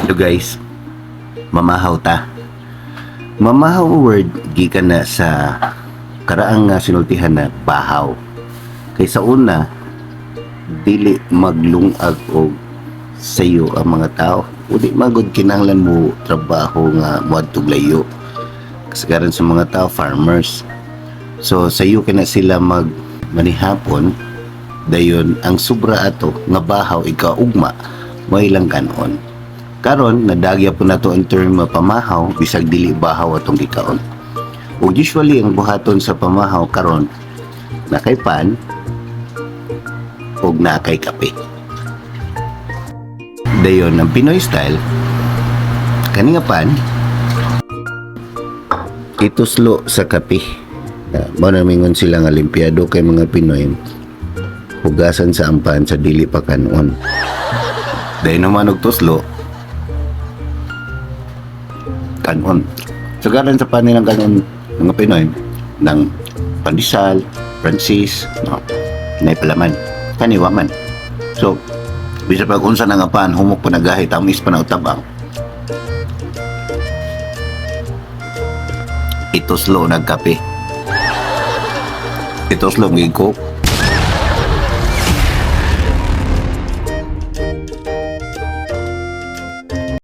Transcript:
So guys, mamahaw ta. Mamahaw word gikan na sa karaang nga sinultihan na bahaw. Kay sa una, dili maglungag og sayo ang mga tao. Udi magod kinahanglan mo trabaho nga moadtog layo. Kasagaran sa mga tao farmers. So sayo kina sila manihapon dayon ang sobra ato nga bahaw ikaugma mo ilang kanon. Karon nadagya po nato ang term pamahaw bisag dili bahaw atong gikaon. Ug usually ang buhaton sa pamahaw karon nakay pan ug nakay kape. Dayon ang Pinoy style kani nga pan ituslo sa kape. Mao na mingon sila nga limpyado kay mga Pinoy hugasan sa ampan sa dili pa kanon. Dayon naman og tuslo kanon. So karon sa panilang kanon mga Pinoy ng pandesal, Francis, no, nay palaman, kaniwa man. So bisa pag unsa na nga pan humok pa nagahi tamis pa na utabang. Ituslo nagkape. Ituslo gigo